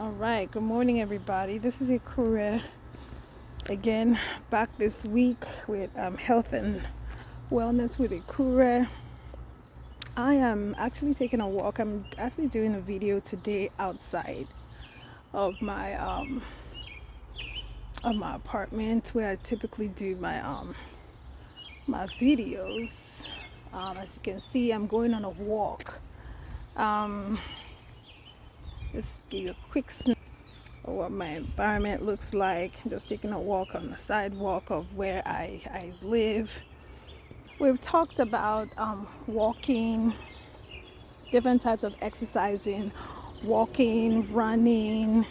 All right, good morning, everybody. This is Ikure again, back this week with health and wellness with Ikure. I am actually taking a walk. I'm actually doing a video today outside of my apartment where I typically do my videos. As you can see, I'm going on a walk. Um, just give you a quick snap of what my environment looks like. Just taking a walk on the sidewalk of where I live. We've talked about walking, different types of exercising, walking, running,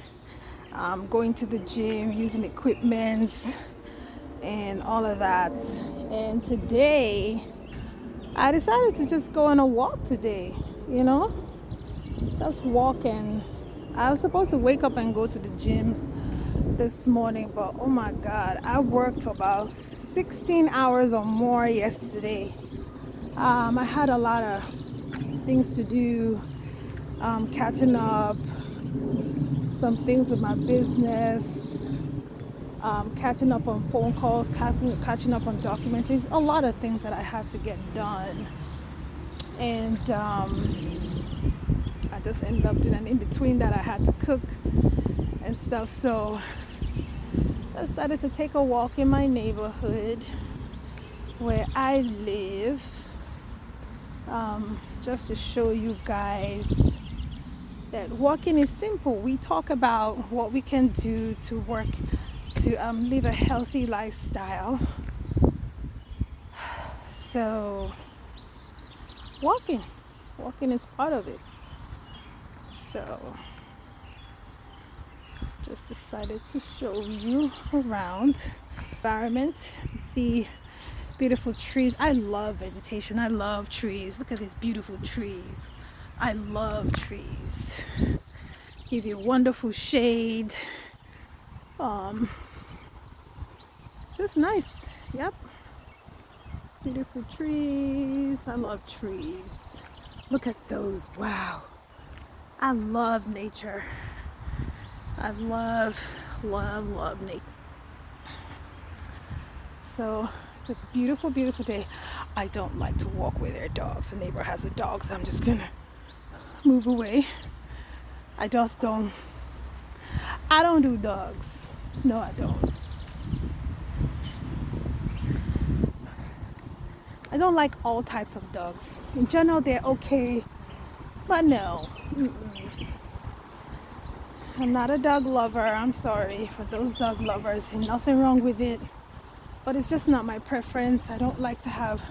going to the gym, using equipment, and all of that. And today, I decided to just go on a walk today, you know, just walking. I was supposed to wake up and go to the gym this morning, but oh my God, I worked for about 16 hours or more yesterday. I had a lot of things to do, catching up, some things with my business, catching up on phone calls, catching up on documentaries, a lot of things that I had to get done. And I just ended up doing, and in between that I had to cook and stuff. So I decided to take a walk in my neighborhood where I live, just to show you guys that walking is simple. We talk about what we can do to work to live a healthy lifestyle. So walking is part of it. So just decided to show you around environment. You see beautiful trees. I love vegetation. I love trees. Look at these beautiful trees. I love trees. Give you wonderful shade. Just nice. Yep. Beautiful trees. I love trees. Look at those. Wow. I love nature. I love nature. So it's a beautiful, beautiful day. I don't like to walk where there are dogs. The neighbor has a dog, so I'm just gonna move away. I don't do dogs. No, I don't. I don't like all types of dogs. In general, they're okay, but no. I'm not a dog lover. I'm sorry for those dog lovers. Nothing wrong with it, but it's just not my preference. I don't like to have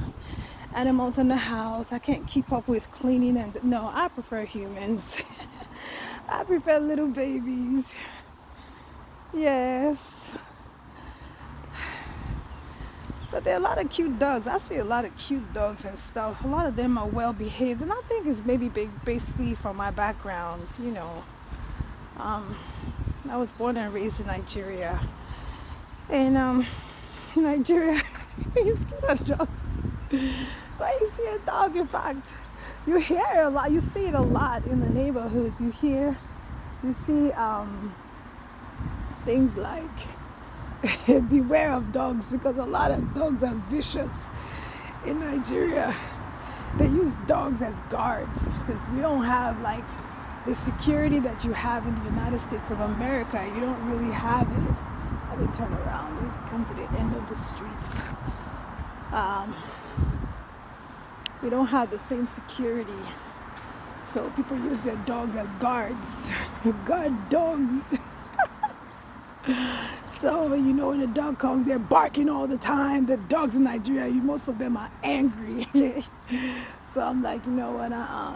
animals in the house. I can't keep up with cleaning, and no, I prefer humans. I prefer little babies. Yes. But there are a lot of cute dogs. I see a lot of cute dogs and stuff. A lot of them are well behaved, and I think it's maybe basically from my background, you know. I was born and raised in Nigeria, and Nigeria is scared of dogs. When you see a dog, in fact, you hear it a lot. You see it a lot in the neighborhoods. You see things like beware of dogs, because a lot of dogs are vicious in Nigeria. They use dogs as guards because we don't have like the security that you have in the United States of America. You don't really have it. Let me turn around. Let me come to the end of the streets. We don't have the same security. So people use their dogs as guards. Guard dogs. So, you know, when a dog comes, they're barking all the time. The dogs in Nigeria, most of them are angry. So I'm like, you know what, I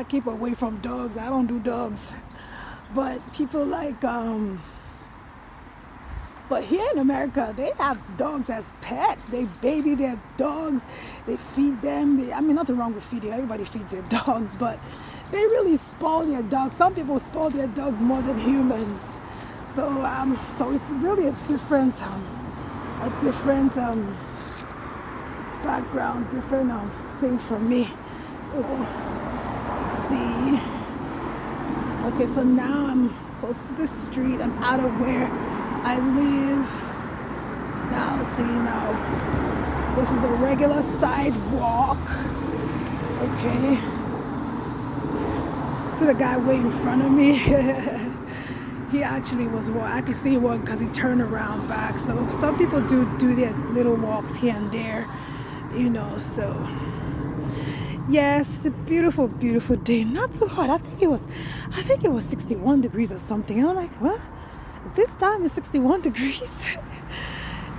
keep away from dogs. I don't do dogs. But people like, but here in America, they have dogs as pets. They baby their dogs. They feed them. Nothing wrong with feeding. Everybody feeds their dogs, but they really spoil their dogs. Some people spoil their dogs more than humans. So it's really a different background, different thing for me. See, Okay, so now I'm close to the street. I'm out of where I live. Now, see, now this is the regular sidewalk. Okay. So the guy way in front of me, he actually was I could see him because he turned around back. So some people do their little walks here and there, so yes, a beautiful, beautiful day. Not too hot. I think it was 61 degrees or something. And I'm like, what? This time it's 61 degrees.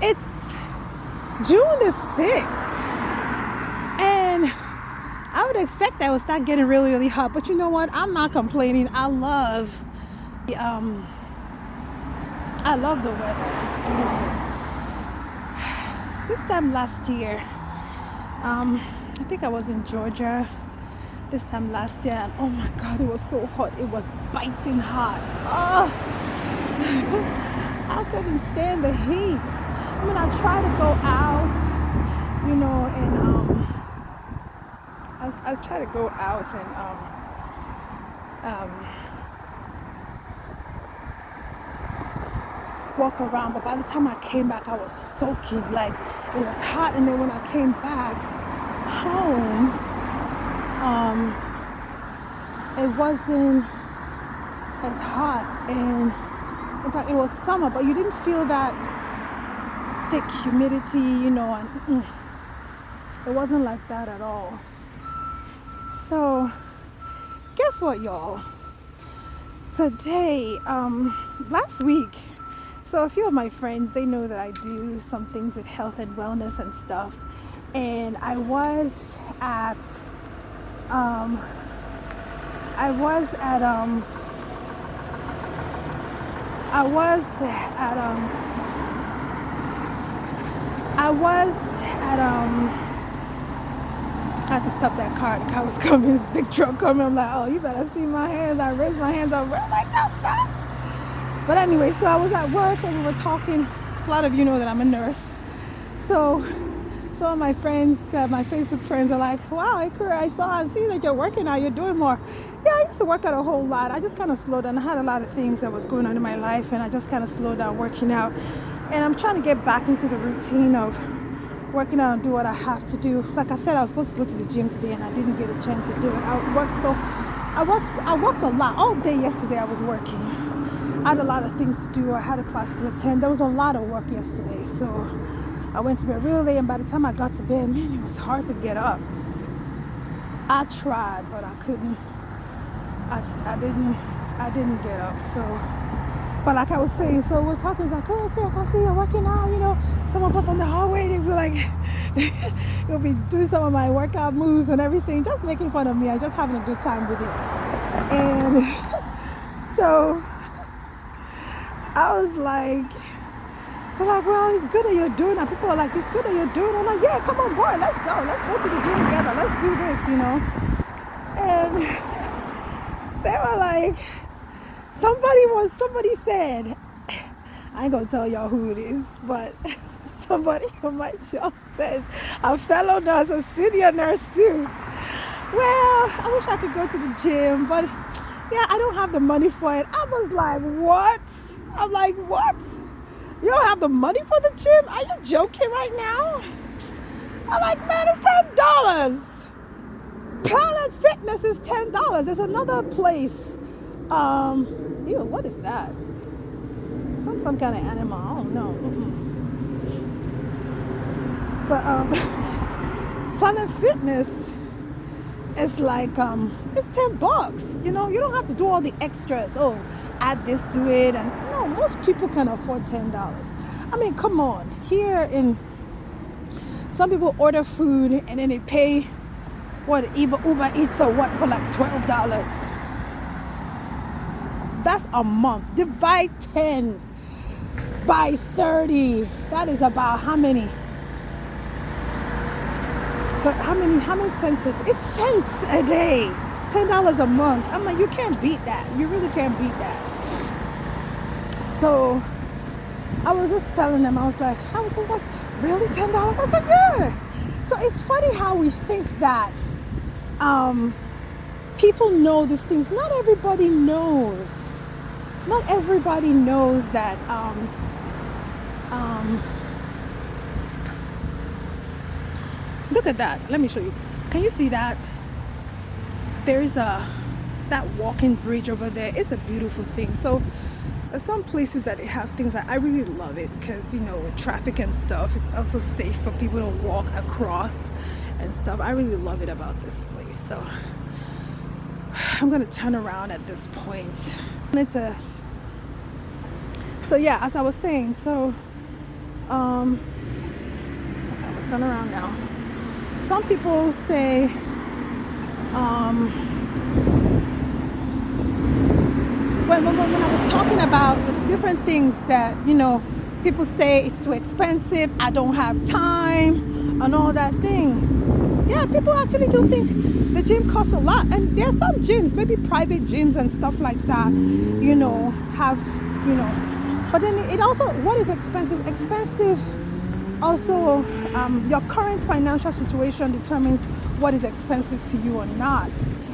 It's June the 6th. And I would expect that it would start getting really, really hot. But you know what? I'm not complaining. I love the weather. It's beautiful. This time last year, I think I was in Georgia this time last year, and oh my God, it was so hot. It was biting hot. Oh, I couldn't stand the heat. I mean, I try to go out, and I try to go out and walk around, but by the time I came back, I was soaking. Like, it was hot, and then when I came back home, it wasn't as hot, and in fact it was summer, but you didn't feel that thick humidity, and it wasn't like that at all. So guess what, y'all? Today, last week, so a few of my friends, they know that I do some things with health and wellness and stuff, and I was at I had to stop that car. The car was coming, this big truck coming. I'm like, oh, you better see my hands. I raised my hands over. I'm like, no, stop. But anyway, so I was at work and we were talking. A lot of you know that I'm a nurse. So some of my friends, my Facebook friends, are like, wow, I see that you're working out, you're doing more. Yeah, I used to work out a whole lot. I just kind of slowed down. I had a lot of things that was going on in my life, and I just kind of slowed down working out. And I'm trying to get back into the routine of working out and do what I have to do. Like I said, I was supposed to go to the gym today, and I didn't get a chance to do it. I worked a lot. All day yesterday I was working. I had a lot of things to do. I had a class to attend. There was a lot of work yesterday, so I went to bed really late, and by the time I got to bed, man, it was hard to get up. I tried, but I couldn't. I didn't get up. So, but like I was saying, so we're talking, it's like, oh, okay, I can see you're working out. Some of us on the hallway, they'll be like, you'll be doing some of my workout moves and everything, just making fun of me. I'm just having a good time with it. And so I was like, they're like, well, it's good that you're doing that. People are like, it's good that you're doing it. I'm like, yeah, come on board, let's go to the gym together, let's do this, And they were like, somebody said, I ain't gonna tell y'all who it is, but somebody on my job says, a fellow nurse, a senior nurse too. Well, I wish I could go to the gym, but yeah, I don't have the money for it. I was like, what? I'm like, what? You don't have the money for the gym? Are you joking right now? I'm like, man, it's $10. Planet Fitness is $10. There's another place. Ew, what is that? Some kind of animal. I don't know. But Planet Fitness is like it's $10. You don't have to do all the extras. Oh, add this to it, and no, most people can afford $10. I mean, come on. Here some people order food and then they pay what Uber Eats or what for like $12. That's a month. Divide 10 by 30. That is about how many? So how many cents it's cents a day. $10 a month. I'm like, you can't beat that. You really can't beat that. So I was just telling them, I was just like, really $10? I was like, yeah. So it's funny how we think that people know these things. Not everybody knows. Not everybody knows that um, look at that. Let me show you. Can you see that? There's that walking bridge over there. It's a beautiful thing. So there's some places that they have things that I really love it, because with traffic and stuff, it's also safe for people to walk across and stuff. I really love it about this place. So I'm gonna turn around at this point. So yeah, as I was saying, so okay, I'm gonna turn around now. Some people say when I was talking about the different things that people say it's too expensive, I don't have time and all that thing. Yeah, people actually do think the gym costs a lot, and there's some gyms, maybe private gyms and stuff like that, have but then it also, what is expensive also, your current financial situation determines what is expensive to you or not.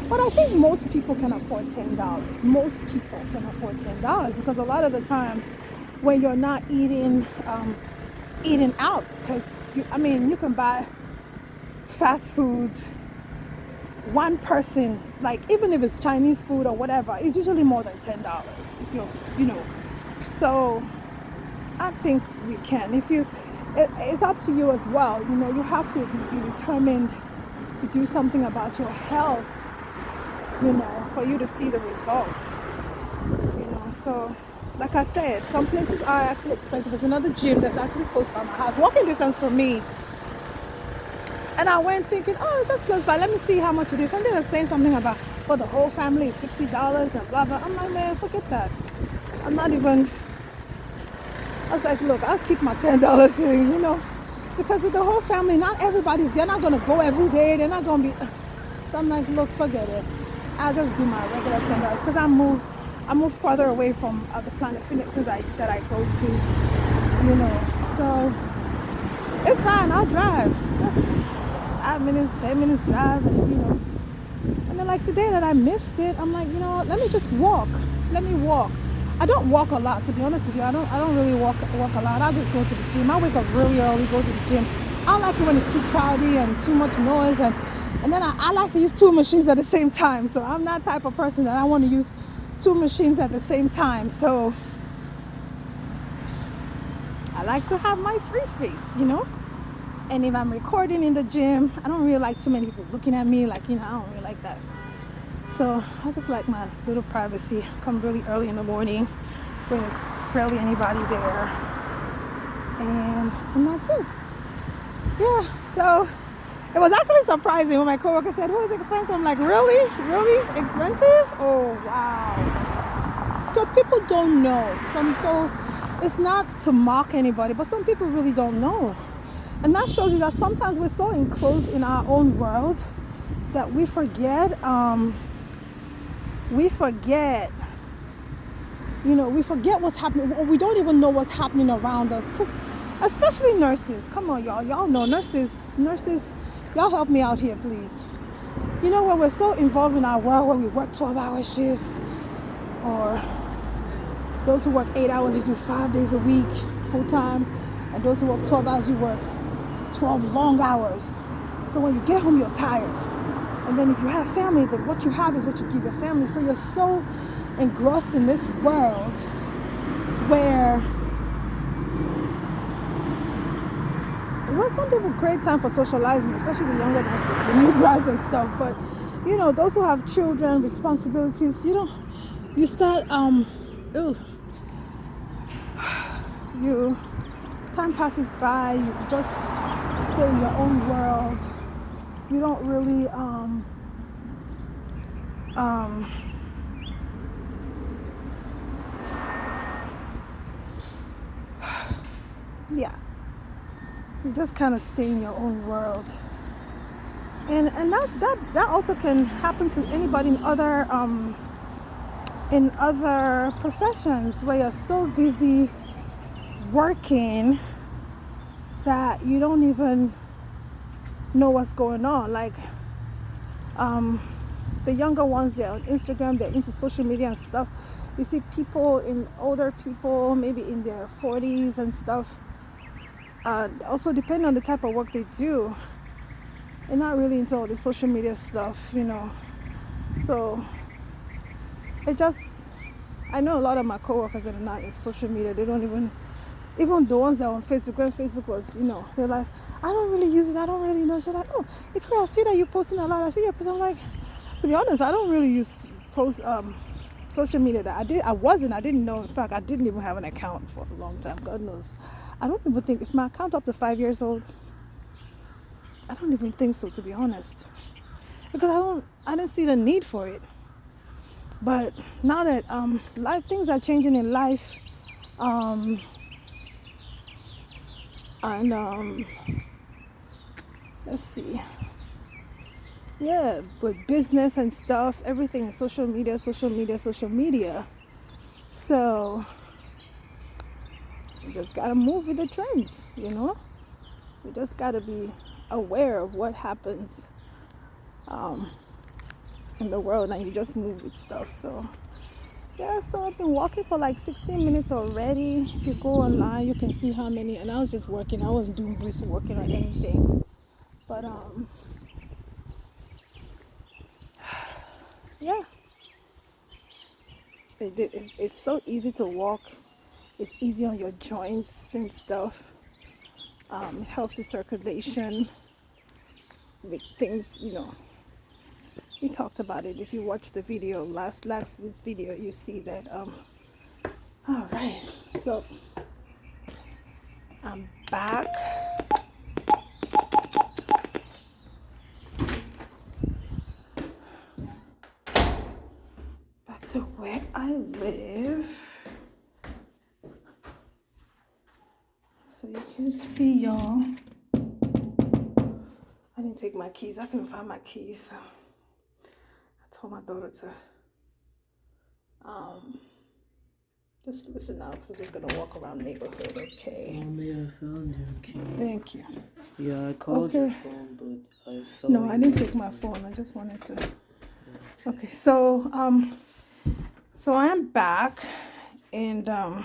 But I think most people can afford $10. Most people can afford $10, because a lot of the times when you're not eating out, because you can buy fast foods. One person, like, even if it's Chinese food or whatever, it's usually more than $10. If you're, so I think we can. It's up to you as well. You have to be determined to do something about your health, for you to see the results. So like I said, some places are actually expensive. There's another gym that's actually close by my house, walking distance from me. And I went thinking, oh, it's just close by, let me see how much it is. And they were saying something about for the whole family it's $60 and blah blah. I'm like, man, forget that. I was like, look, I'll keep my $10 thing, because with the whole family, not everybody's, they're not gonna go every day, they're not gonna be. So I'm like, look, forget it. I'll just do my regular $10, because I moved further away from the Planet Fitnesses that I go to, So it's fine. I'll drive. Just 5 minutes, 10 minutes drive, and And then, like, today that I missed it, I'm like, let me just walk. Let me walk. I don't walk a lot, to be honest with you. I don't really walk a lot. I just go to the gym. I wake up really early, go to the gym. I don't like it when it's too crowded and too much noise, and then I like to use two machines at the same time. So I'm that type of person that I want to use two machines at the same time. So I like to have my free space, And if I'm recording in the gym, I don't really like too many people looking at me, like, I don't really like that. So I just like my little privacy. Come really early in the morning when there's barely anybody there, and that's it. Yeah, so it was actually surprising when my coworker said, "Oh, it's expensive." I'm like, really expensive? Oh, wow. So people don't know. So it's not to mock anybody, but some people really don't know. And that shows you that sometimes we're so enclosed in our own world that we forget what's happening, or we don't even know what's happening around us. Because especially nurses, come on, y'all know nurses, y'all help me out here, please. Where we're so involved in our world, where we work 12-hour shifts, or those who work 8 hours, you do 5 days a week full time, and those who work 12 hours, you work 12 long hours. So when you get home, you're tired. And then if you have family, then what you have is what you give your family. So you're so engrossed in this world where some people create time for socializing, especially the younger nurses, the new grads and stuff. But those who have children, responsibilities, you start time passes by, you just stay in your own world. You don't really yeah, you just kind of stay in your own world, and that also can happen to anybody in other professions, where you're so busy working that you don't even know what's going on. Like the younger ones, they're on Instagram, they're into social media and stuff. You see people, in older people, maybe in their 40s and stuff, also depending on the type of work they do, they're not really into all the social media stuff, So it just, I know a lot of my coworkers that are not in social media, they don't even the ones that are on Facebook, when Facebook was, they're like, I don't really use it, I don't really know. So like, oh, Ikra, I see that you're posting a lot, I see you're posting. I'm like, to be honest, I don't really use social media. That I didn't know. In fact, I didn't even have an account for a long time. God knows. I don't even think, is my account up to 5 years old? I don't even think so, to be honest, because I didn't see the need for it. But now that things are changing in life, and let's see, yeah, with business and stuff, everything is social media. So you just gotta move with the trends, You just gotta be aware of what happens in the world, and you just move with stuff. So yeah, so I've been walking for like 16 minutes already. If you go online, you can see how many. And I was just working. I wasn't doing brisk working or anything. But yeah, it's so easy to walk. It's easy on your joints and stuff. It helps with circulation. With things, we talked about it. If you watch the video, last week's video, you see that. All right, so I'm back. Back to where I live. So you can see, y'all. I didn't take my keys. I couldn't find my keys. I told my daughter to just listen out. So I'm just gonna walk around the neighborhood, okay? Mommy, I found your key. Thank you. Yeah, I called your phone, but I saw. No, I didn't take my phone. I just wanted to. Okay, so I am back, and I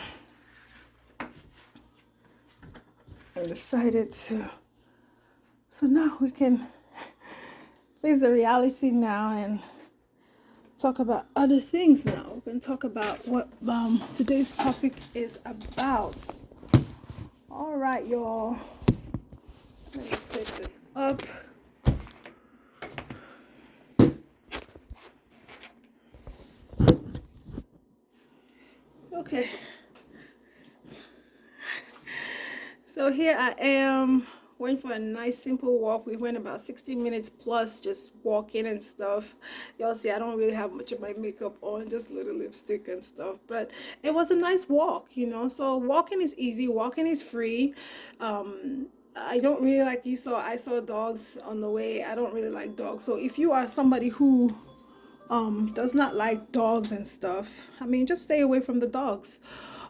decided to. So now we can face the reality now and talk about other things now. We're going to talk about what today's topic is about. All right, y'all. Let me set this up. Okay. So here I am. Went for a nice simple walk. We went about 60 minutes plus just walking and stuff. Y'all see I don't really have much of my makeup on, just little lipstick and stuff, but it was a nice walk, So walking is easy, walking is free. I don't really like, I saw dogs on the way. I don't really like dogs. So if you are somebody who does not like dogs and stuff, I mean, just stay away from the dogs.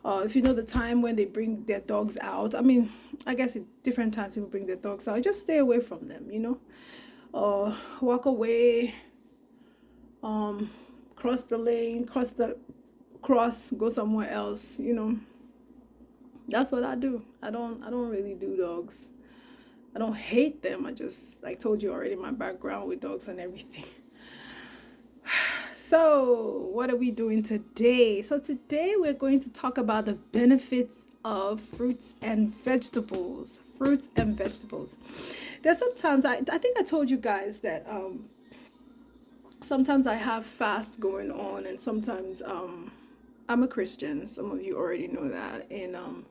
If you know the time when they bring their dogs out, I mean, I guess at different times people bring their dogs out, just stay away from them, walk away, cross the lane, go somewhere else, That's what I do. I don't really do dogs. I don't hate them. I just, like told you already, my background with dogs and everything. So what are we doing today? So today we're going to talk about the benefits of fruits and vegetables. There's sometimes, I think I told you guys that sometimes I have fasts going on, and sometimes I'm a Christian. Some of you already know that. And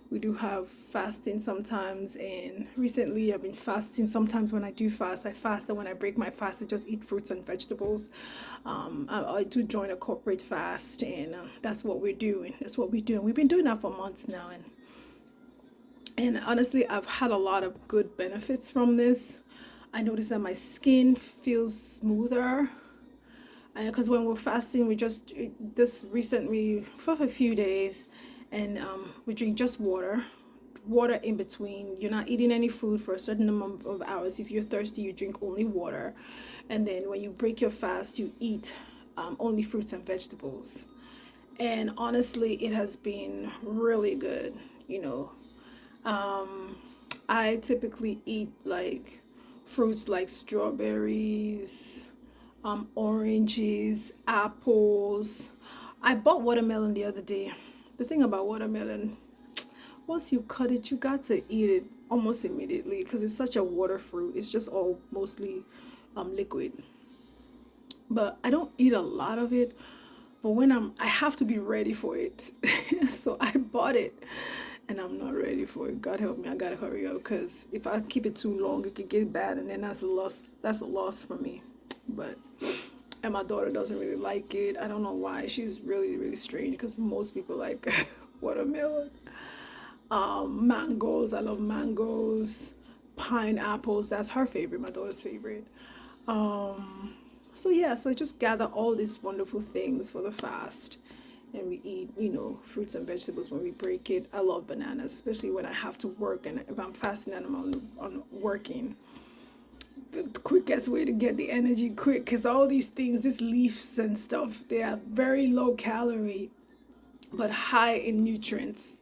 we do have fasting sometimes, and recently I've been fasting. Sometimes when I do fast, I fast, and when I break my fast, I just eat fruits and vegetables. I do join a corporate fast, and that's what we're doing. We've been doing that for months now, and honestly, I've had a lot of good benefits from this. I noticed that my skin feels smoother. Because when we're fasting, we just recently for a few days, and we drink just water in between. You're not eating any food for a certain number of hours. If you're thirsty, you drink only water, And then when you break your fast, you eat only fruits and vegetables. And honestly, it has been really good. You know, I typically eat like fruits like strawberries, oranges, apples. I bought watermelon the other day. The thing about watermelon, once you cut it, you got to eat it almost immediately because it's such a water fruit. It's just all mostly liquid. But I don't eat a lot of it. But when I have to be ready for it. So I bought it and I'm not ready for it. God help me, I gotta hurry up because if I keep it too long, it could get bad and then that's a loss. That's a loss for me. But and my daughter doesn't really like it. I don't know why. She's really, really strange because most people like watermelon. Mangoes, I love mangoes. Pineapples, that's her favorite, my daughter's favorite. So yeah, so I just gather all these wonderful things for the fast. And we eat, fruits and vegetables when we break it. I love bananas, especially when I have to work and if I'm fasting and I'm on working. The quickest way to get the energy quick, because all these things, these leaves and stuff, they are very low calorie but high in nutrients.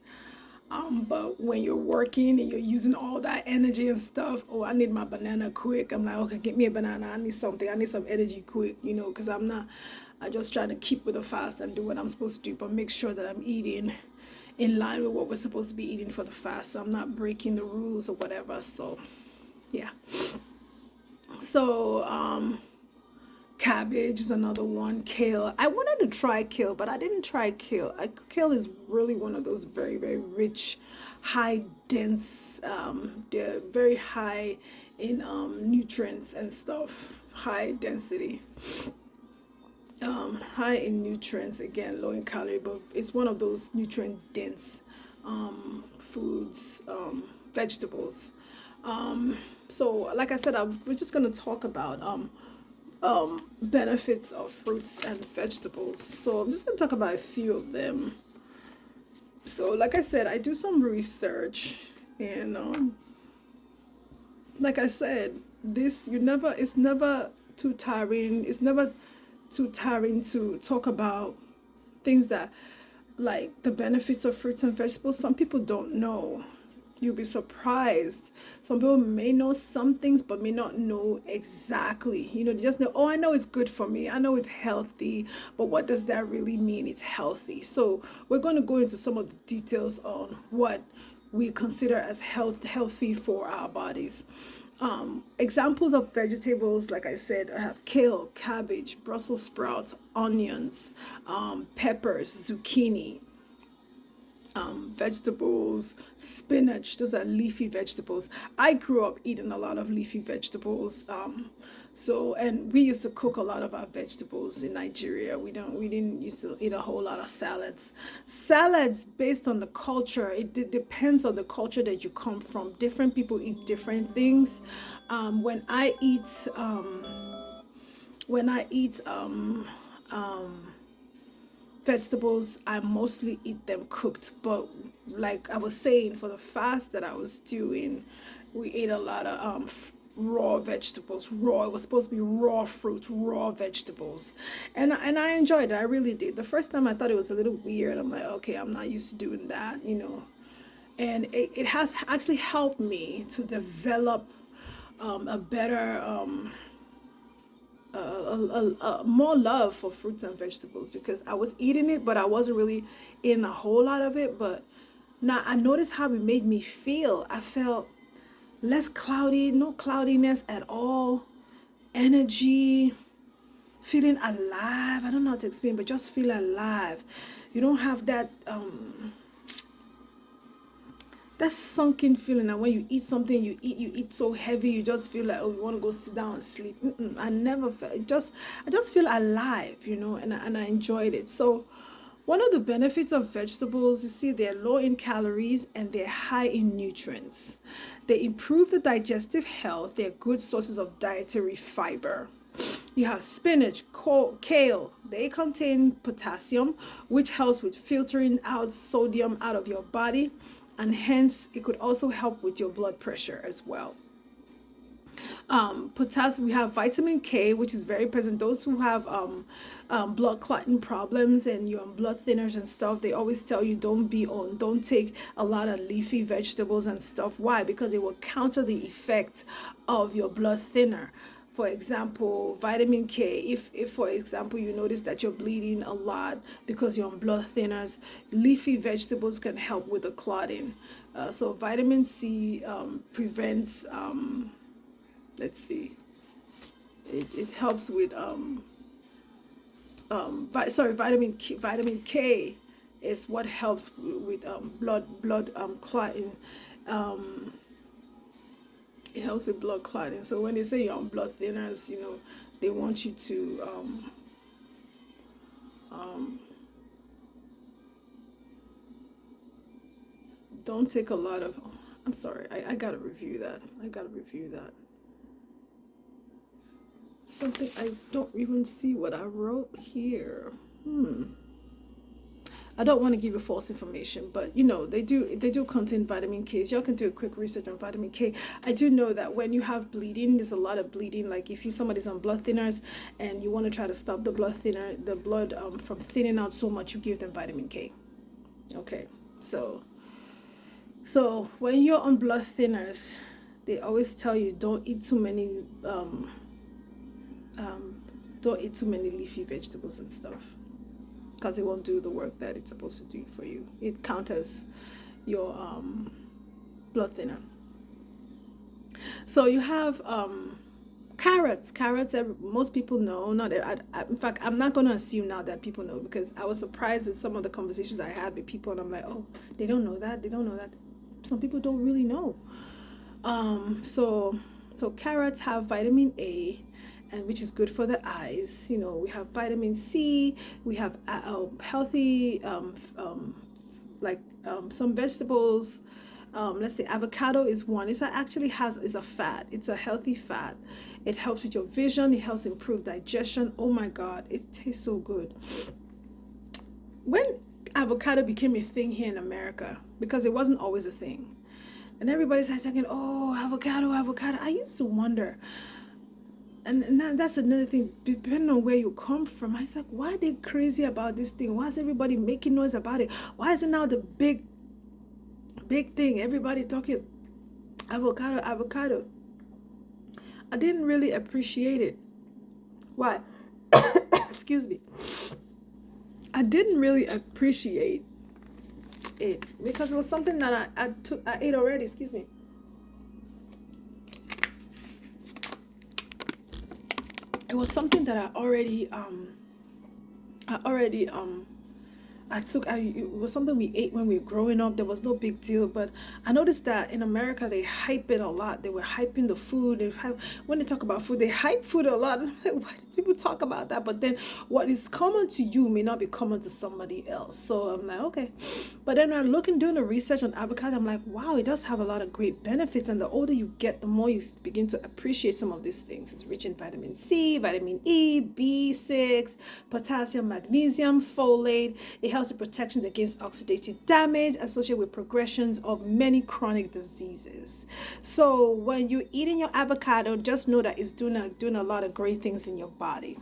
But when you're working and you're using all that energy and stuff, oh, I need my banana quick. I'm like, okay, get me a banana. I need something. I need some energy quick, because I just trying to keep with the fast and do what I'm supposed to do, but make sure that I'm eating in line with what we're supposed to be eating for the fast. So I'm not breaking the rules or whatever. So, yeah. So, cabbage is another one. Kale. I wanted to try kale, but I didn't try kale. Kale is really one of those very, very rich, high dense, they're very high in nutrients and stuff. High density. High in nutrients, again, low in calorie, but it's one of those nutrient dense foods, vegetables. So like I said, we're just going to talk about benefits of fruits and vegetables. So I'm just going to talk about a few of them. So like I said, I do some research, and like I said, it's never too tiring. It's never too tiring to talk about things that, like the benefits of fruits and vegetables. Some people don't know. You'll be surprised. Some people may know some things but may not know exactly. They just know, oh, I know it's good for me, I know it's healthy, but what does that really mean, it's healthy? So we're going to go into some of the details on what we consider as healthy for our bodies. Examples of vegetables, like I said, I have kale, cabbage, Brussels sprouts, onions, peppers, zucchini, vegetables, spinach. Those are leafy vegetables. I grew up eating a lot of leafy vegetables. And we used to cook a lot of our vegetables in Nigeria. We didn't used to eat a whole lot of salads. Salads, based on the culture, it depends on the culture that you come from. Different people eat different things. When I eat vegetables, I mostly eat them cooked. But like I was saying, for the fast that I was doing, we ate a lot of raw vegetables. Raw. It was supposed to be raw fruit, raw vegetables, and I enjoyed it. I really did. The first time I thought it was a little weird. I'm like, okay, I'm not used to doing that, and it has actually helped me to develop a better more love for fruits and vegetables, because I was eating it but I wasn't really eating a whole lot of it. But now I noticed how it made me feel. I felt less cloudy, no cloudiness at all, energy, feeling alive. I don't know how to explain, but just feel alive. You don't have that sunken feeling, and when you eat something, you eat so heavy, you just feel like, oh, you want to go sit down and sleep. I never felt it. I just feel alive, and I enjoyed it. So one of the benefits of vegetables, you see, they're low in calories and they're high in nutrients. They improve the digestive health. They're good sources of dietary fiber. You have spinach, kale. They contain potassium, which helps with filtering out sodium out of your body, and hence it could also help with your blood pressure as well. Potassium, we have vitamin K, which is very present. Those who have blood clotting problems and you're on blood thinners and stuff, they always tell you don't take a lot of leafy vegetables and stuff. Why? Because it will counter the effect of your blood thinner. For example, vitamin K, if for example you notice that you're bleeding a lot because you're on blood thinners, leafy vegetables can help with the clotting. So vitamin C prevents let's see, it helps with vitamin K is what helps with blood clotting. It helps with blood clotting. So when they say you're on blood thinners, you know, they want you to don't take a lot of, I'm sorry, I gotta review that. Something, I don't even see what I wrote here. I don't want to give you false information, but you know, they do contain vitamin K. Y'all can do a quick research on vitamin K. I do know that when you have bleeding, there's a lot of bleeding. Like if somebody's on blood thinners and you want to try to stop the blood from thinning out so much, you give them vitamin K. Okay, so when you're on blood thinners, they always tell you don't eat too many leafy vegetables and stuff, because it won't do the work that it's supposed to do for you. It counters your blood thinner. So you have carrots. Most people know. In fact, I'm not going to assume now that people know, because I was surprised at some of the conversations I had with people, and I'm like, oh, they don't know that. Some people don't really know. So carrots have vitamin A, and which is good for the eyes. You know, we have vitamin C, we have healthy some vegetables. Let's say avocado is one. It's a fat. It's a healthy fat. It helps with your vision. It helps improve digestion. Oh my God, it tastes so good. When avocado became a thing here in America, because it wasn't always a thing, and everybody's thinking, oh, avocado. I used to wonder. And that's another thing, depending on where you come from. I was like, why are they crazy about this thing? Why is everybody making noise about it? Why is it now the big thing? Everybody talking avocado. I didn't really appreciate it. Why? Excuse me. I didn't really appreciate it because it was something that I ate already. Excuse me. It was something that it was something we ate when we were growing up. There was no big deal, but I noticed that in America they hype it a lot. They were hyping the food. When they talk about food, they hype food a lot. I'm like, why do people talk about that? But then what is common to you may not be common to somebody else. So I'm like, okay. But then I'm doing the research on avocado. I'm like, wow, it does have a lot of great benefits. And the older you get, the more you begin to appreciate some of these things. It's rich in vitamin C, vitamin E, B6, potassium, magnesium, folate. It helps with protections against oxidative damage associated with progressions of many chronic diseases. So when you're eating your avocado, just know that it's doing a lot of great things in your body.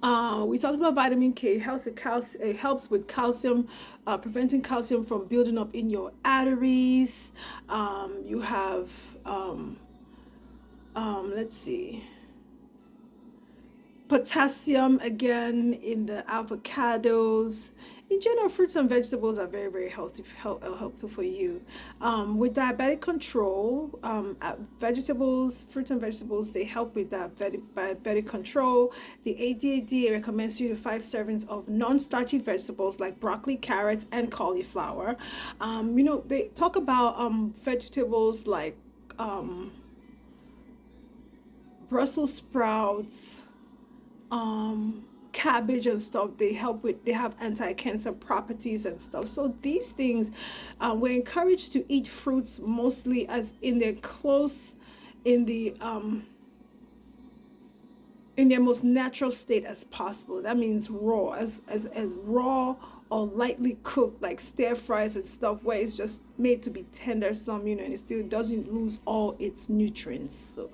We talked about vitamin K. It helps with calcium, preventing calcium from building up in your arteries. You have, let's see, potassium again in the avocados. In general, fruits and vegetables are very, very helpful for you. With diabetic control, fruits and vegetables, they help with diabetic control. The ADAD recommends 3 to 5 servings of non-starchy vegetables like broccoli, carrots, and cauliflower. You know, they talk about vegetables like Brussels sprouts, cabbage and stuff. They have anti-cancer properties and stuff. So these things, we're encouraged to eat fruits mostly as in the in their most natural state as possible. That means raw, as raw or lightly cooked, like stir fries and stuff, where it's just made to be tender some, you know, and it still doesn't lose all its nutrients. So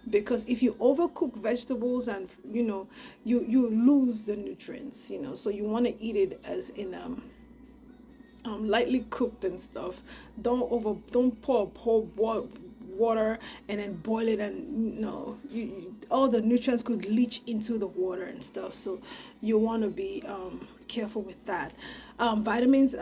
because if you overcook vegetables, and you know, you lose the nutrients, you know, so you want to eat it as in lightly cooked and stuff. Don't pour water and then boil it, and you know, all the nutrients could leach into the water and stuff. So you want to be careful with that. Vitamins,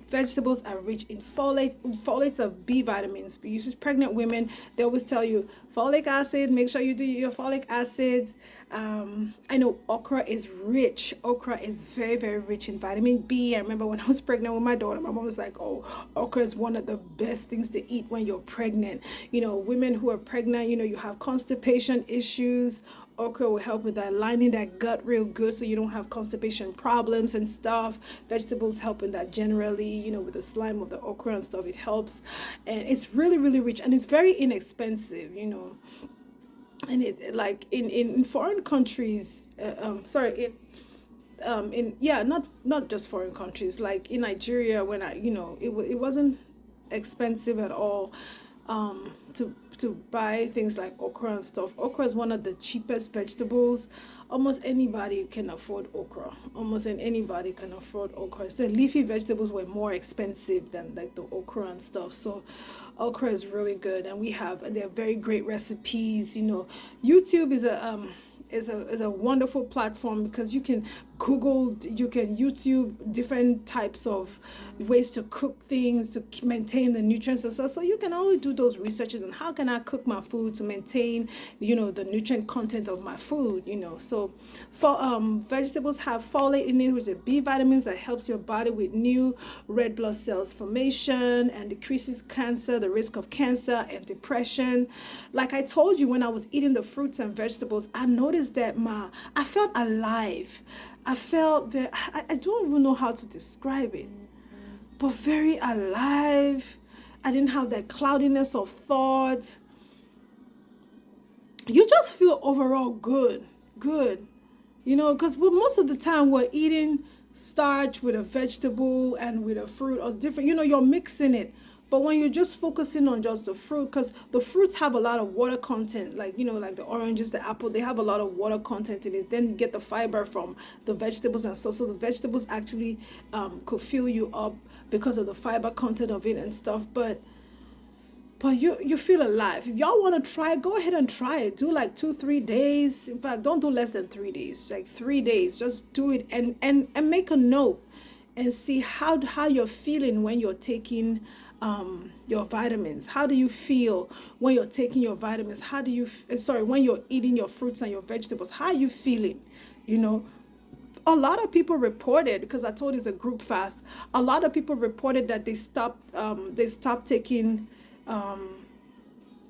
vegetables are rich in folate. Folates are B vitamins. Usually pregnant women, they always tell you folic acid, make sure you do your folic acid. I know okra is rich. Okra is very, very rich in vitamin B. I remember when I was pregnant with my daughter, my mom was like, oh, okra is one of the best things to eat when you're pregnant. You know, women who are pregnant, you know, you have constipation issues. Okra will help with that, lining that gut real good so you don't have constipation problems and stuff. Vegetables help in that generally, you know, with the slime of the okra and stuff, it helps. And it's really, really rich, and it's very inexpensive, you know. And it, like in foreign countries, in, yeah, not just foreign countries, like in Nigeria, when I, you know, it wasn't expensive at all to buy things like okra and stuff. Okra is one of the cheapest vegetables. Almost anybody can afford okra. Almost anybody can afford okra. So leafy vegetables were more expensive than like the okra and stuff. So okra is really good, and they're very great recipes. You know, YouTube is a wonderful platform because you can YouTube different types of ways to cook things to maintain the nutrients and stuff. So you can always do those researches on how can I cook my food to maintain, you know, the nutrient content of my food, you know. So for vegetables have folate in it, which is B vitamins that helps your body with new red blood cells formation and decreases the risk of cancer and depression. Like I told you, when I was eating the fruits and vegetables, I noticed that I felt alive. I felt that I don't even know how to describe it, but very alive. I didn't have that cloudiness of thought. You just feel overall good, you know, because most of the time we're eating starch with a vegetable and with a fruit or different, you know, you're mixing it. But when you're just focusing on just the fruit, because the fruits have a lot of water content, like, you know, like the oranges, the apple, they have a lot of water content in it. Then you get the fiber from the vegetables and stuff. So the vegetables actually could fill you up because of the fiber content of it and stuff. But you feel alive. If y'all want to try, go ahead and try it. Do like 2-3 days. In fact, don't do less than 3 days. Like 3 days. Just do it and make a note and see how you're feeling when you're taking your vitamins. How do you feel when you're taking your vitamins? How do you when you're eating your fruits and your vegetables? How are you feeling? You know, a lot of people reported, because I told you it's a group fast, a lot of people reported that they stopped taking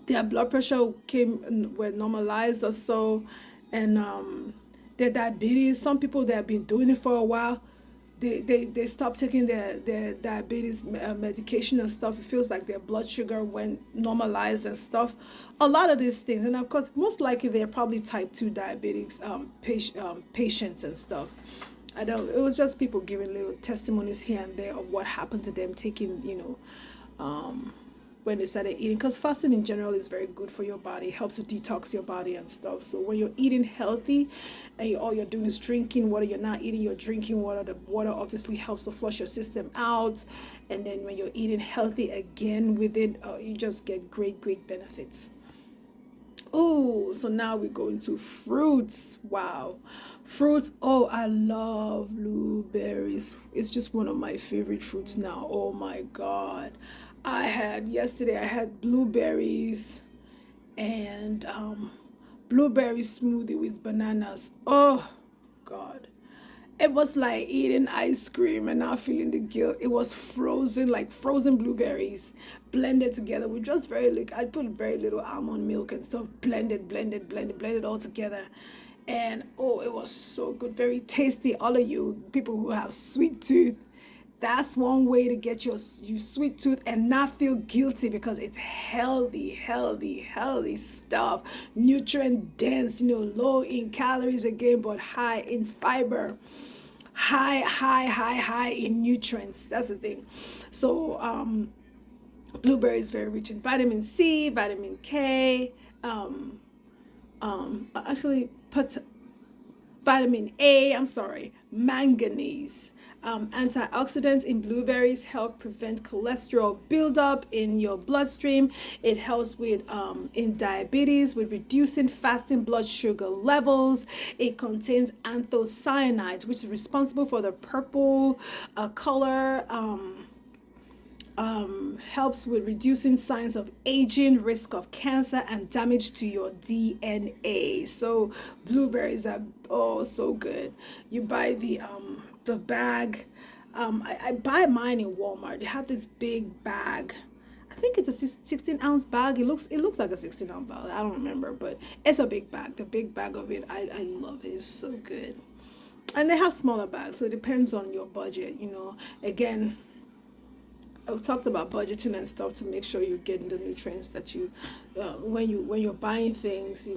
their blood pressure were normalized or so, and their diabetes. Some people that have been doing it for a while, they stopped taking their diabetes medication and stuff. It feels like their blood sugar went normalized and stuff. A lot of these things, and of course, most likely they're probably type 2 diabetics patients and stuff. I don't. It was just people giving little testimonies here and there of what happened to them taking, you know, when they started eating, because fasting in general is very good for your body. It helps to detox your body and stuff. So when you're eating healthy and all you're doing is drinking water, you're not eating, you're drinking water, the water obviously helps to flush your system out. And then when you're eating healthy again with it, you just get great benefits. Oh, so now we go into fruits. Wow. Fruits. Oh, I love blueberries. It's just one of my favorite fruits now. Oh my God. Yesterday I had blueberries and blueberry smoothie with bananas. Oh God. It was like eating ice cream and not feeling the guilt. It was frozen, like frozen blueberries blended together with just I put very little almond milk and stuff, blended all together. And oh, it was so good, very tasty. All of you people who have sweet tooth, That's one way to get your sweet tooth and not feel guilty, because it's healthy stuff, nutrient dense, low in calories again, but high in fiber, high in nutrients. That's the thing. So blueberry is very rich in vitamin C, vitamin K, actually put vitamin A, I'm sorry, manganese. Antioxidants in blueberries help prevent cholesterol buildup in your bloodstream. It helps with in diabetes, with reducing fasting blood sugar levels. It contains anthocyanins, which is responsible for the purple color. Helps with reducing signs of aging, risk of cancer, and damage to your DNA. So blueberries are so good. You buy the bag. I buy mine in Walmart. They have this big bag. I think it's a 16-ounce bag. It looks like a 16-ounce bag. I don't remember, but it's a big bag. The big bag of it, I love it. It's so good. And they have smaller bags, so it depends on your budget. Again, I've talked about budgeting and stuff to make sure you're getting the nutrients that you, when you're buying things,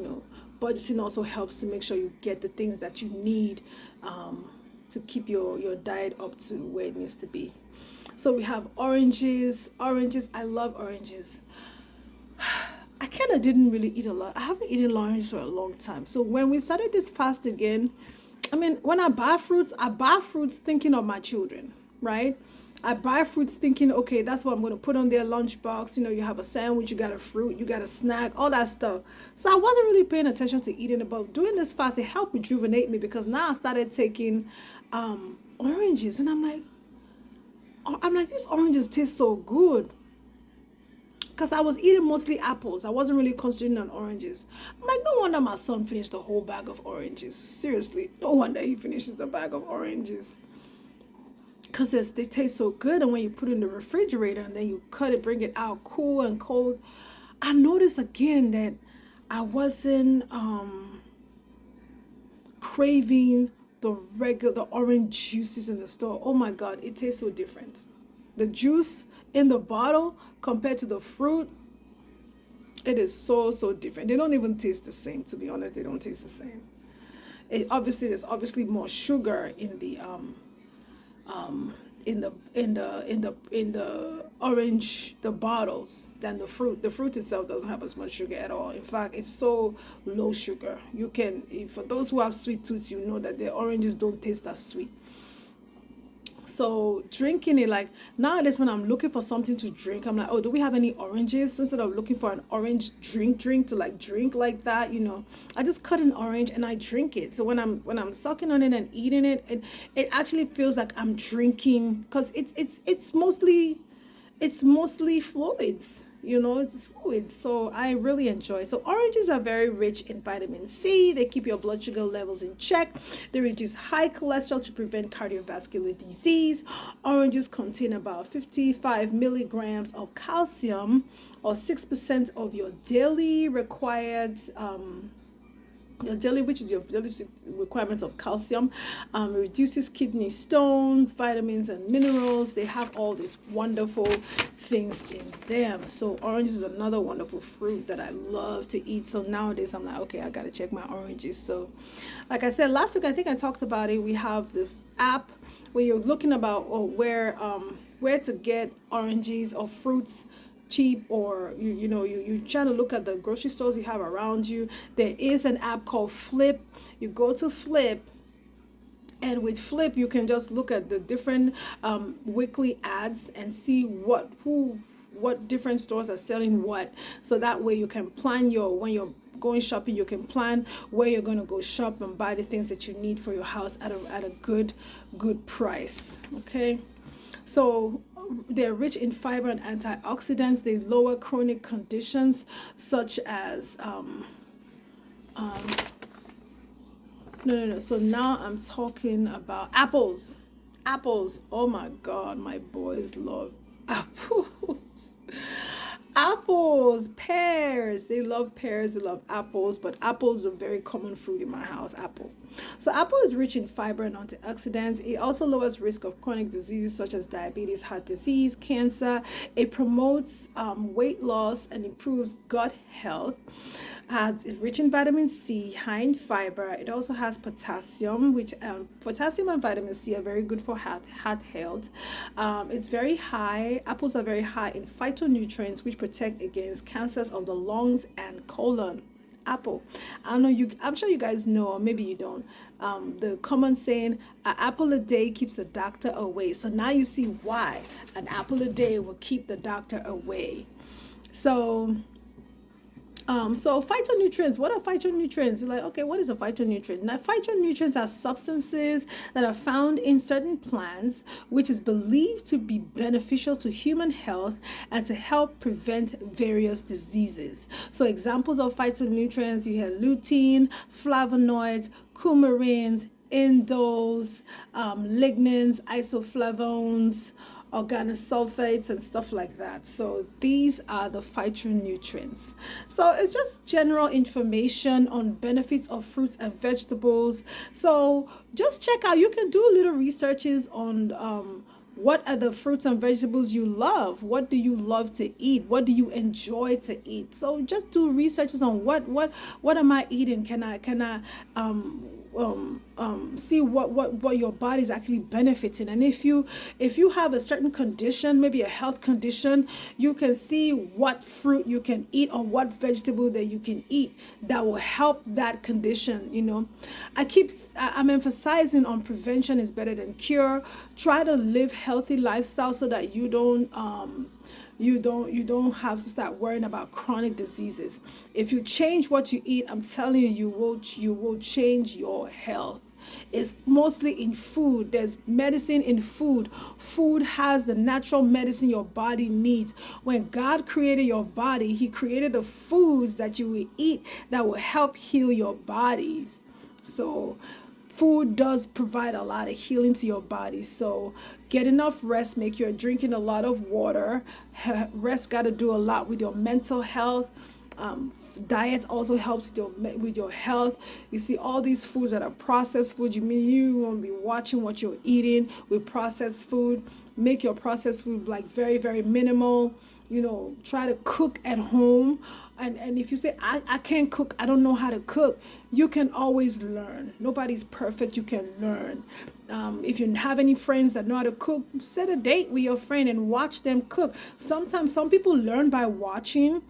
budgeting also helps to make sure you get the things that you need to keep your diet up to where it needs to be. So we have oranges. I love oranges. I kind of didn't really eat a lot. I haven't eaten oranges for a long time. So when we started this fast again, when I buy fruits thinking of my children, right? I buy fruits thinking, okay, that's what I'm going to put on their lunchbox. You have a sandwich, you got a fruit, you got a snack, all that stuff. So I wasn't really paying attention to eating it, but doing this fast, it helped rejuvenate me, because now I started taking oranges, and I'm like, these oranges taste so good. Because I was eating mostly apples. I wasn't really concentrating on oranges. I'm like, no wonder my son finished the whole bag of oranges. Seriously, no wonder he finishes the bag of oranges. Because they taste so good, and when you put it in the refrigerator and then you cut it, bring it out cool and cold, I noticed again that I wasn't craving the orange juices in the store. Oh my God, it tastes so different. The juice in the bottle compared to the fruit, it is so different. They don't even taste the same, to be honest. They don't taste the same. There's obviously more sugar in the orange, the bottles, than the fruit. The fruit itself doesn't have as much sugar at all. In fact, it's so low sugar. For those who have sweet tooths, that the oranges don't taste as sweet. So drinking it, like nowadays when I'm looking for something to drink, I'm like, oh, do we have any oranges? Instead of looking for an orange drink to drink like that, I just cut an orange and I drink it. So when I'm sucking on it and eating it, it actually feels like I'm drinking, because it's mostly fluids. It's fluids. So I really enjoy it. So oranges are very rich in vitamin C. They keep your blood sugar levels in check. They reduce high cholesterol to prevent cardiovascular disease. Oranges contain about 55 milligrams of calcium, or 6% of your daily required which is your daily requirements of calcium. Reduces kidney stones, vitamins and minerals. They have all these wonderful things in them. So orange is another wonderful fruit that I love to eat. So nowadays I'm like, okay, I gotta check my oranges. So like I said last week, I think I talked about it. We have the app where you're looking about where to get oranges or fruits cheap, or you try to look at the grocery stores you have around you. There is an app called Flip. You go to Flip, and with Flip you can just look at the different weekly ads and see what different stores are selling what, so that way you can plan when you're going shopping, you can plan where you're going to go shop and buy the things that you need for your house at a good price. Okay, so they're rich in fiber and antioxidants. They lower chronic conditions such as So now I'm talking about apples. Oh my God, my boys love apples. Apples, pears. They love pears. They love apples, but apples are a very common fruit in my house. Apple. So apple is rich in fiber and antioxidants. It also lowers risk of chronic diseases such as diabetes, heart disease, cancer. It promotes weight loss and improves gut health. It's rich in vitamin C, high in fiber. It also has potassium, which potassium and vitamin C are very good for heart health. It's very high. Apples are very high in phytonutrients, which protect against cancers of the lungs and colon. Apple. I don't know, I'm sure you guys know, or maybe you don't. The common saying, an apple a day keeps the doctor away. So now you see why an apple a day will keep the doctor away. So phytonutrients, what are phytonutrients? You're like, okay, what is a phytonutrient? Now, phytonutrients are substances that are found in certain plants, which is believed to be beneficial to human health and to help prevent various diseases. So examples of phytonutrients, you have lutein, flavonoids, coumarins, indoles, lignans, isoflavones, organosulfates and stuff like that. So these are the phytonutrients. So it's just general information on benefits of fruits and vegetables. So just check out, you can do little researches on what are the fruits and vegetables you love? What do you love to eat? What do you enjoy to eat? So just do researches on what am I eating? Can I see what your body is actually benefiting? And if you have a certain condition, maybe a health condition, you can see what fruit you can eat or what vegetable that you can eat that will help that condition. I'm emphasizing on prevention is better than cure. Try to live healthy lifestyle so that you don't have to start worrying about chronic diseases. If you change what you eat, I'm telling you, you will change your health. It's mostly in food. There's medicine in food. Food has the natural medicine your body needs. When God created your body, He created the foods that you will eat that will help heal your bodies. So food does provide a lot of healing to your body. So get enough rest. Make sure you're drinking a lot of water. Rest got to do a lot with your mental health. Diet also helps with your health. You see all these foods that are processed food. You want to be watching what you're eating with processed food. Make your processed food like very, very minimal. Try to cook at home. And if you say, I can't cook, I don't know how to cook, you can always learn. Nobody's perfect. You can learn. If you have any friends that know how to cook, set a date with your friend and watch them cook. Sometimes some people learn by watching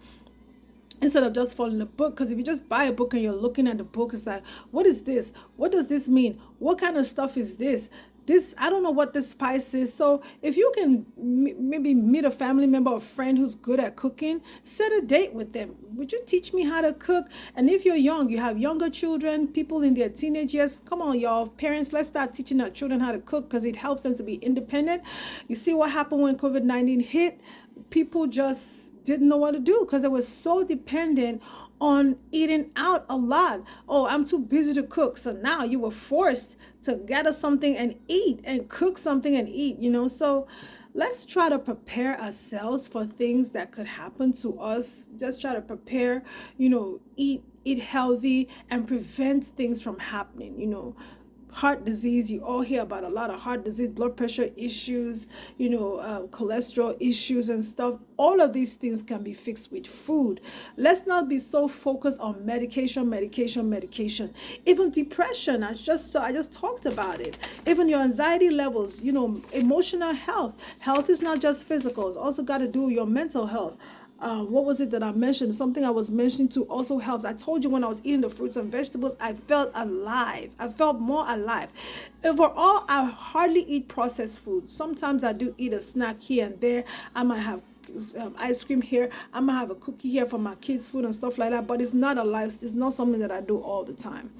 instead of just following the book, because if you just buy a book and you're looking at the book, it's like, what is this? What does this mean? What kind of stuff is this? I don't know what this spice is. So if you can maybe meet a family member or friend who's good at cooking, set a date with them. Would you teach me how to cook? And if you're young, you have younger children, people in their teenage years, come on, y'all, parents, let's start teaching our children how to cook, because it helps them to be independent. You see what happened when COVID-19 hit? People just didn't know what to do because they were so dependent on eating out a lot. Oh, I'm too busy to cook. So now you were forced to gather something and eat and cook something and eat, So let's try to prepare ourselves for things that could happen to us. Just try to prepare, eat healthy and prevent things from happening, Heart disease, you all hear about a lot of heart disease, blood pressure issues, cholesterol issues and stuff. All of these things can be fixed with food. Let's not be so focused on medication. Even depression, I just talked about it. Even your anxiety levels, emotional health. Health is not just physical. It's also got to do with your mental health. What was it that I mentioned? Something I was mentioning too also helps. I told you when I was eating the fruits and vegetables, I felt alive. I felt more alive. Overall, I hardly eat processed food. Sometimes I do eat a snack here and there. I might have ice cream here. I might have a cookie here for my kids' food and stuff like that. But it's not it's not something that I do all the time.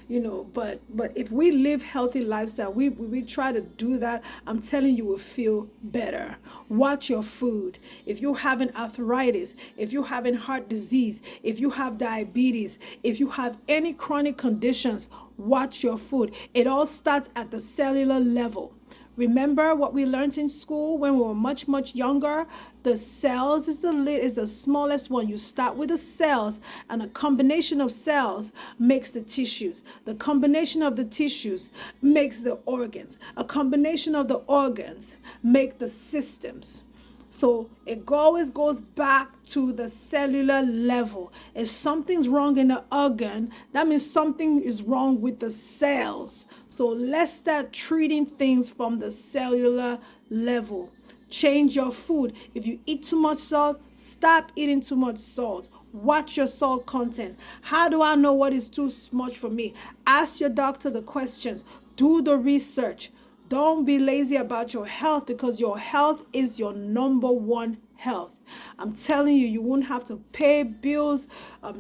But if we live healthy lifestyle, we try to do that, I'm telling you, will feel better. Watch your food. If you're having arthritis, if you're having heart disease, if you have diabetes, if you have any chronic conditions, watch your food. It all starts at the cellular level. Remember what we learned in school when we were much, much younger? The cells is the smallest one. You start with the cells, and a combination of cells makes the tissues. The combination of the tissues makes the organs. A combination of the organs make the systems. So it always goes back to the cellular level. If something's wrong in the organ, that means something is wrong with the cells. So let's start treating things from the cellular level. Change your food. If you eat too much salt, stop eating too much salt. Watch your salt content. How do I know what is too much for me? Ask your doctor the questions. Do the research. Don't be lazy about your health, because your health is your number one health. I'm telling you, you won't have to pay bills,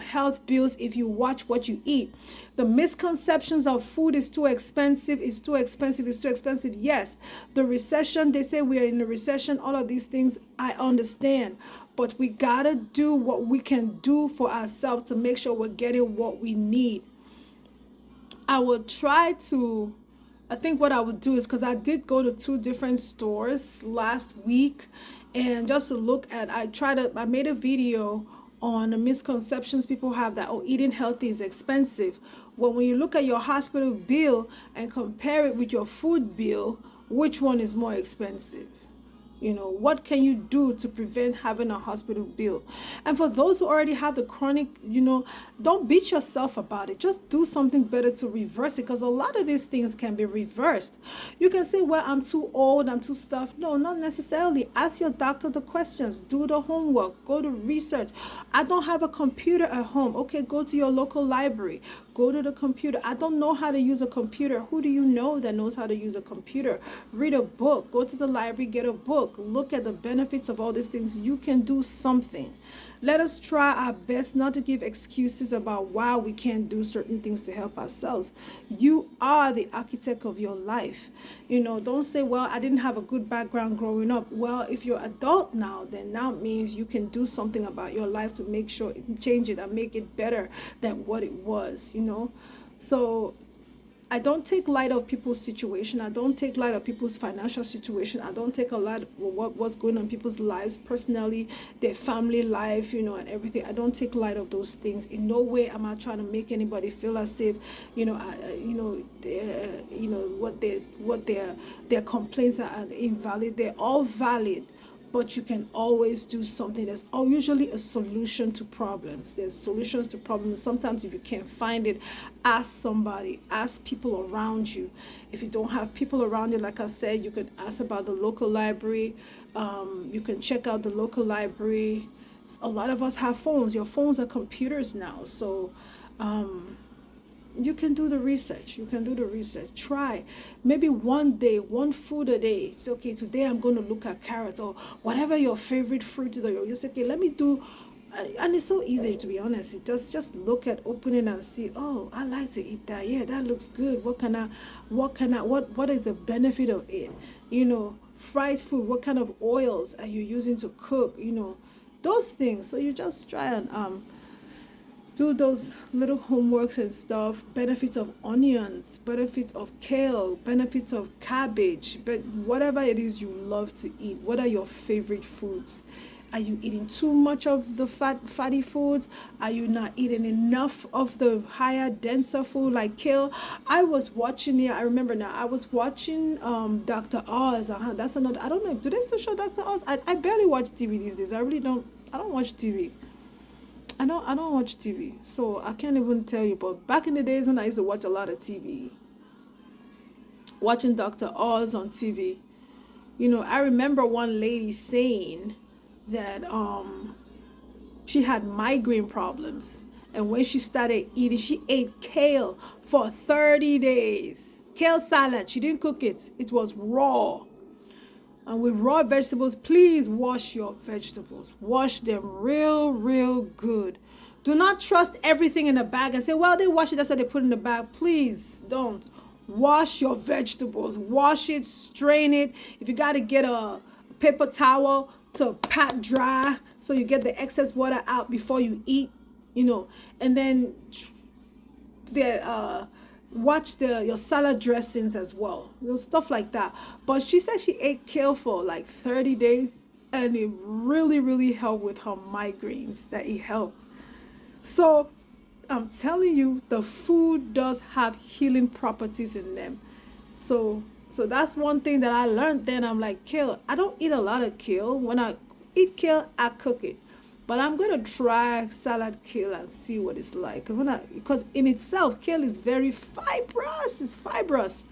health bills, if you watch what you eat. The misconceptions of food is too expensive, it's too expensive, it's too expensive. Yes, the recession, they say we are in a recession, all of these things, I understand. But we gotta do what we can do for ourselves to make sure we're getting what we need. I think what I would do is, because I did go to 2 different stores last week, and just to look at, I made a video on the misconceptions people have that, oh, eating healthy is expensive. Well, when you look at your hospital bill and compare it with your food bill, which one is more expensive? What can you do to prevent having a hospital bill? And for those who already have the chronic, don't beat yourself about it. Just do something better to reverse it, because a lot of these things can be reversed. You can say, well, I'm too old, I'm too stuffed. No, not necessarily. Ask your doctor the questions. Do the homework. Go to research. I don't have a computer at home. Okay, go to your local library. Go to the computer. I don't know how to use a computer. Who do you know that knows how to use a computer? Read a book. Go to the library, get a book. Look at the benefits of all these things. You can do something. Let us try our best not to give excuses about why we can't do certain things to help ourselves. You are the architect of your life. Don't say, well, I didn't have a good background growing up. Well, if you're adult now, then now means you can do something about your life to make sure, change it and make it better than what it was, So I don't take light of people's situation. I don't take light of people's financial situation. I don't take a lot of what's going on in people's lives personally, their family life, and everything. I don't take light of those things. In no way am I trying to make anybody feel as if, what their complaints are invalid. They're all valid. But you can always do something. There's usually a solution to problems. There's solutions to problems. Sometimes if you can't find it, ask somebody, ask people around you. If you don't have people around you, like I said, you can ask about the local library. You can check out the local library. A lot of us have phones. Your phones are computers now. So you can do the research. Try maybe one day, one food a day. It's okay, today I'm going to look at carrots, or whatever your favorite fruit is. Or you say, okay, let me do. And it's so easy, to be honest. It just look at, open it and see, oh, I like to eat that. Yeah, that looks good. What is the benefit of it? Fried food, what kind of oils are you using to cook? Those things. So you just try and do those little homeworks and stuff. Benefits of onions, benefits of kale, benefits of cabbage, but whatever it is you love to eat. What are your favorite foods? Are you eating too much of the fatty foods? Are you not eating enough of the higher, denser food like kale? I was watching I remember now. I was watching Dr. Oz. That's another. I don't know. Do they still show Dr. Oz? I barely watch TV these days. I really don't. I don't watch TV. I don't watch TV, so I can't even tell you. But back in the days when I used to watch a lot of TV, watching Dr. Oz on TV, I remember one lady saying that she had migraine problems, and when she started eating, she ate kale for 30 days. Kale salad. She didn't cook it. It was raw. And with raw vegetables, please wash your vegetables. Wash them real good. Do not trust everything in a bag and say, well, they wash it, that's what they put in the bag. Please don't. Wash your vegetables. Wash it, strain it. If you got to get a paper towel to pat dry so you get the excess water out before you eat, and then watch your salad dressings as well, stuff like that. But she said she ate kale for like 30 days. and it really helped with her migraines, that it helped. So I'm telling you, the food does have healing properties in them. So that's one thing that I learned then. I'm like, kale, I don't eat a lot of kale. When I eat kale, I cook it. But I'm gonna try salad kale and see what it's like. Because in itself, kale is very fibrous. It's fibrous.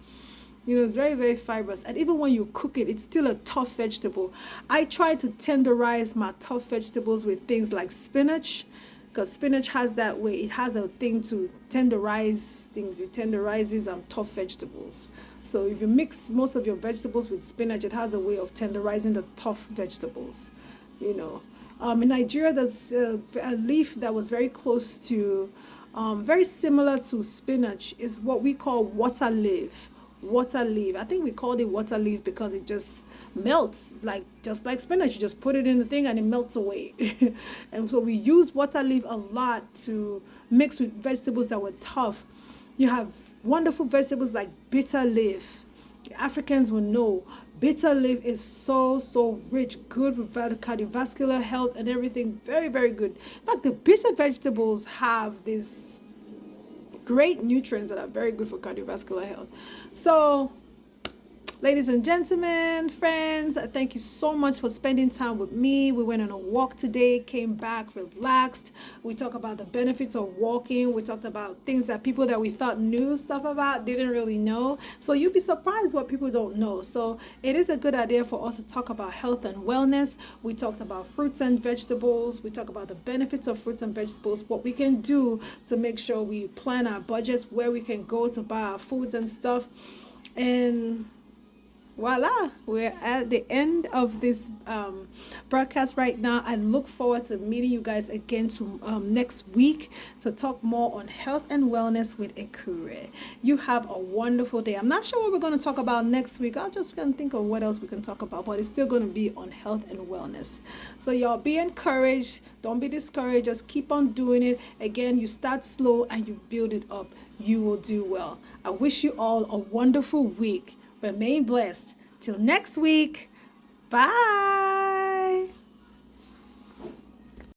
It's very fibrous. And even when you cook it, it's still a tough vegetable. I try to tenderize my tough vegetables with things like spinach, because spinach has that way. It has a thing to tenderize things. It tenderizes tough vegetables. So if you mix most of your vegetables with spinach, it has a way of tenderizing the tough vegetables. In Nigeria, there's a leaf that was very close to, very similar to spinach, is what we call water leaf. Water leaf. I think we called it water leaf because it just melts, like just like spinach. You just put it in the thing and it melts away. And so we use water leaf a lot to mix with vegetables that were tough. You have wonderful vegetables like bitter leaf. Africans will know bitter leaf is so rich, good with cardiovascular health and everything. Very good. In fact, the bitter vegetables have this great nutrients that are very good for cardiovascular health. So, ladies and gentlemen, friends, thank you so much for spending time with me. We went on a walk today, came back relaxed. We talked about the benefits of walking. We talked about things that people that we thought knew stuff about didn't really know. So you'd be surprised what people don't know. So it is a good idea for us to talk about health and wellness. We talked about fruits and vegetables. We talked about the benefits of fruits and vegetables, what we can do to make sure we plan our budgets, where we can go to buy our foods and stuff. And voila, we're at the end of this broadcast right now. I look forward to meeting you guys again next week to talk more on health and wellness with Ekure. You have a wonderful day. I'm not sure what we're going to talk about next week. I'm just going to think of what else we can talk about, but it's still going to be on health and wellness. So y'all be encouraged. Don't be discouraged. Just keep on doing it. Again, you start slow and you build it up. You will do well. I wish you all a wonderful week. Remain blessed. Till next week. Bye.